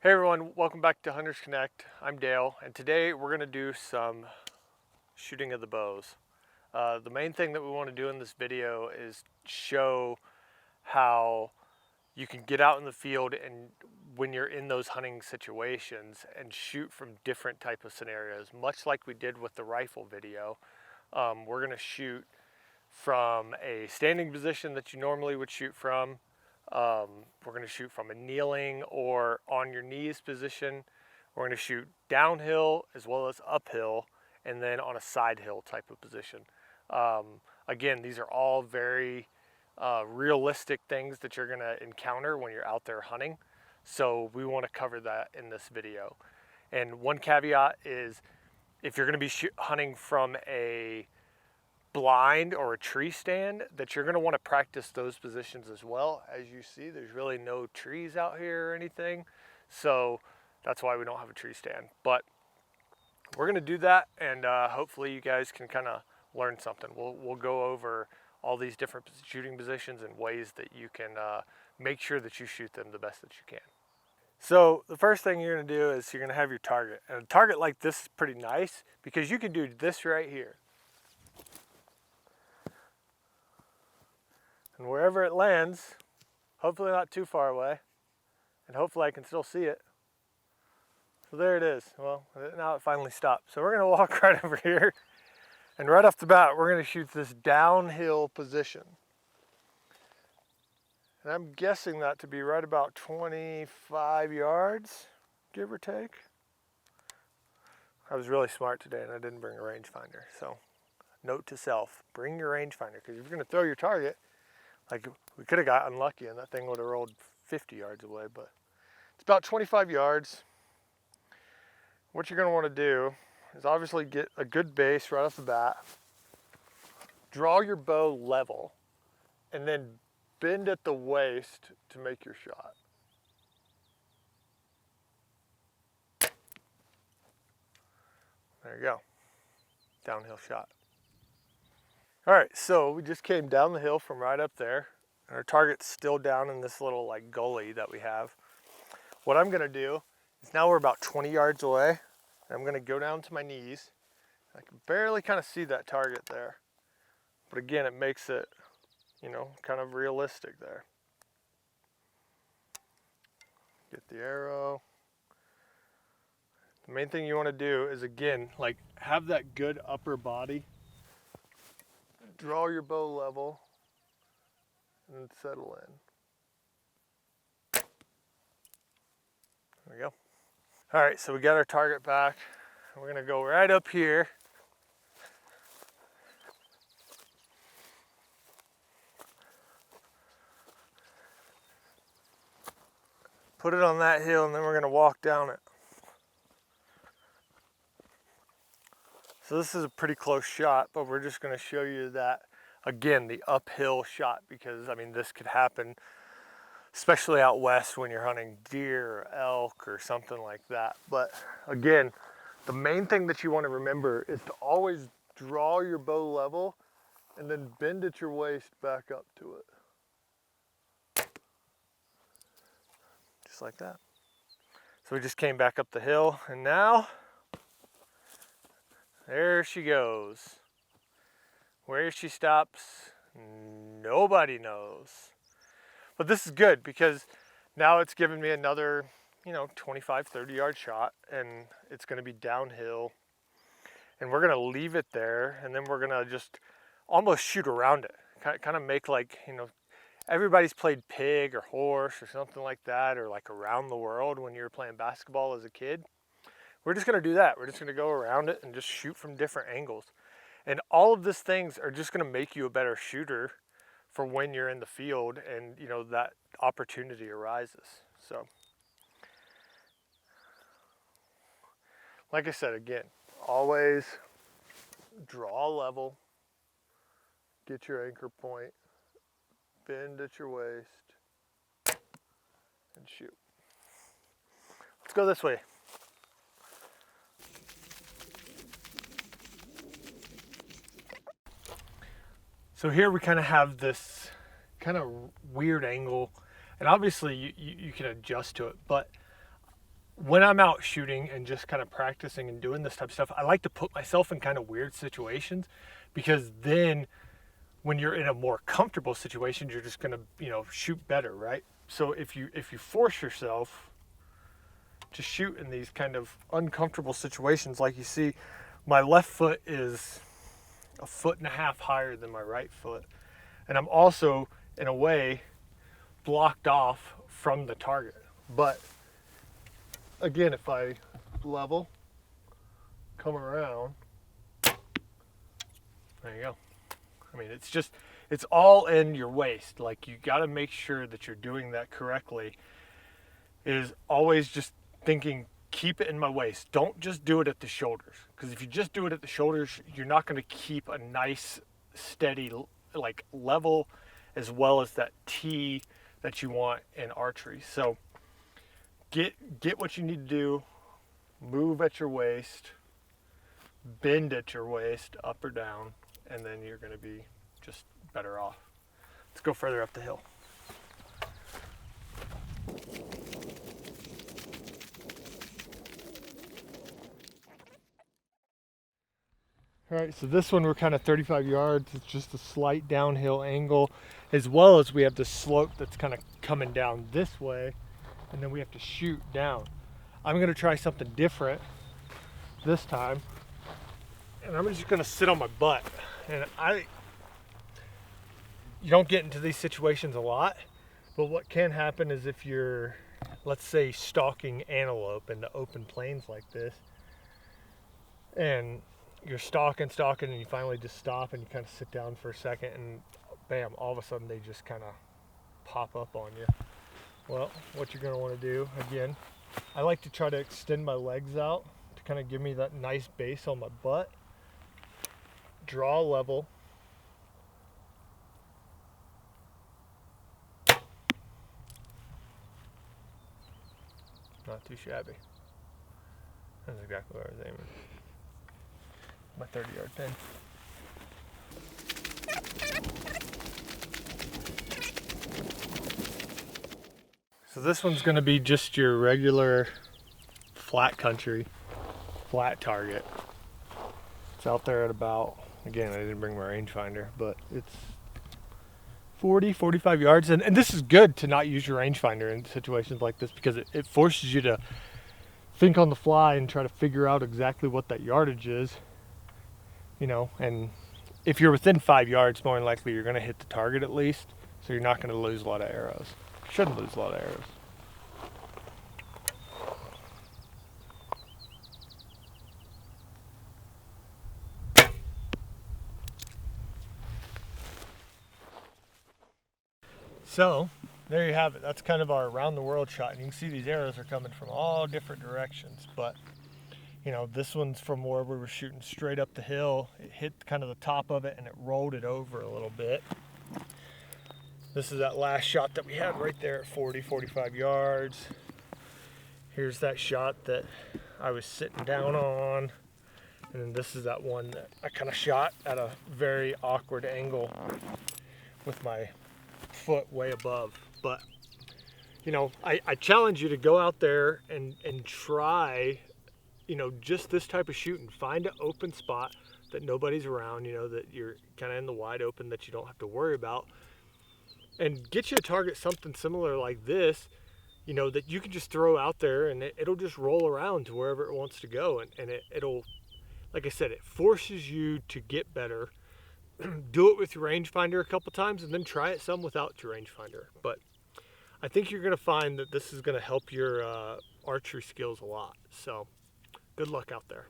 Hey everyone, welcome back to Hunters Connect. I'm Dale, and today we're going to do some shooting of the bows. The main thing that we want to do in this video is show how you can get out in the field and when you're in those hunting situations and shoot from different type of scenarios, much like we did with the rifle video. We're going to shoot from a standing position that you normally would shoot from. We're going to shoot from a kneeling or on your knees position. We're going to shoot downhill as well as uphill, and then on a side hill type of position. Again, these are all very realistic things that you're going to encounter when you're out there hunting. So we want to cover that in this video. And one caveat is if you're going to be hunting from a blind or a tree stand, that you're going to want to practice those positions as well. As you see, there's really no trees out here or anything, so that's why we don't have a tree stand. But we're going to do that, and hopefully you guys can kind of learn something. We'll go over all these different shooting positions and ways that you can make sure that you shoot them the best that you can. So the first thing you're going to do is you're going to have your target, and a target like this is pretty nice because you can do this right here. And wherever it lands, hopefully not too far away, and hopefully I can still see it. So there it is. Well, now it finally stopped. So we're going to walk right over here, and right off the bat, we're going to shoot this downhill position. And I'm guessing that to be right about 25 yards, give or take. I was really smart today, and I didn't bring a rangefinder. So note to self, bring your rangefinder, because if you're going to throw your target, like we could have got unlucky and that thing would have rolled 50 yards away, but it's about 25 yards. What you're going to want to do is obviously get a good base right off the bat, draw your bow level, and then bend at the waist to make your shot. There you go, downhill shot. All right, so we just came down the hill from right up there. And our target's still down in this little like gully that we have. What I'm gonna do is now we're about 20 yards away. And I'm gonna go down to my knees. I can barely kind of see that target there. But again, it makes it, you know, kind of realistic there. Get the arrow. The main thing you wanna do is, again, like have that good upper body. Draw your bow level and settle in. There we go. All right, so we got our target back. We're gonna go right up here. Put it on that hill, and then we're gonna walk down it. So this is a pretty close shot, but we're just gonna show you that, again, the uphill shot, because I mean, this could happen, especially out west when you're hunting deer or elk or something like that. But again, the main thing that you wanna remember is to always draw your bow level and then bend at your waist back up to it. Just like that. So we just came back up the hill, and now, there she goes. Where she stops, nobody knows. But this is good because now it's given me another, 25, 30 yard shot, and it's gonna be downhill. And we're gonna leave it there, and then we're gonna just almost shoot around it. Kind of make like, everybody's played pig or horse or something like that, or like around the world when you were playing basketball as a kid. We're just gonna do that. We're just gonna go around it and just shoot from different angles. And all of these things are just gonna make you a better shooter for when you're in the field and that opportunity arises. So, like I said, again, always draw level, get your anchor point, bend at your waist, and shoot. Let's go this way. So here we kind of have this kind of weird angle, and obviously you can adjust to it, but when I'm out shooting and just kind of practicing and doing this type of stuff, I like to put myself in kind of weird situations, because then when you're in a more comfortable situation, you're just gonna, shoot better, right? So if you force yourself to shoot in these kind of uncomfortable situations, like you see, my left foot is 1.5 feet higher than my right foot, and I'm also, in a way, blocked off from the target. But again, if I level, come around, there you go. I mean, it's all in your waist. Like, you got to make sure that you're doing that correctly. Is always just thinking, keep it in my waist. Don't just do it at the shoulders, because if you just do it at the shoulders, you're not going to keep a nice, steady, like, level, as well as that T that you want in archery. So get what you need to do. Move at your waist, bend at your waist, up or down, and then you're going to be just better off. Let's go further up the hill. All right, so this one we're kind of 35 yards. It's just a slight downhill angle, as well as we have the slope that's kind of coming down this way, and then we have to shoot down. I'm going to try something different this time, and I'm just going to sit on my butt. And you don't get into these situations a lot, but what can happen is if you're, let's say, stalking antelope in the open plains like this, and you're stalking, and you finally just stop and you kind of sit down for a second, and bam, all of a sudden they just kind of pop up on you. Well, what you're going to want to do, again, I like to try to extend my legs out to kind of give me that nice base on my butt. Draw level. Not too shabby. That's exactly where I was aiming. My 30-yard pin. So this one's going to be just your regular flat country, flat target. It's out there at about, again, I didn't bring my rangefinder, but it's 45 yards. And this is good to not use your rangefinder in situations like this, because it forces you to think on the fly and try to figure out exactly what that yardage is. And if you're within 5 yards, more than likely you're going to hit the target at least, so you're not going to lose a lot of arrows. Shouldn't lose a lot of arrows. So there you have it. That's kind of our around the world shot, and you can see these arrows are coming from all different directions, but this one's from where we were shooting straight up the hill. It hit kind of the top of it and it rolled it over a little bit. This is that last shot that we had right there at 45 yards. Here's that shot that I was sitting down on. And then this is that one that I kind of shot at a very awkward angle with my foot way above. But, I challenge you to go out there and try just this type of shooting. Find an open spot that nobody's around, that you're kind of in the wide open, that you don't have to worry about, and get you a target something similar like this, that you can just throw out there, and it'll just roll around to wherever it wants to go. And it'll, like I said, it forces you to get better. Do it with your rangefinder a couple times, and then try it some without your rangefinder. But I think you're going to find that this is going to help your archery skills a lot. So good luck out there.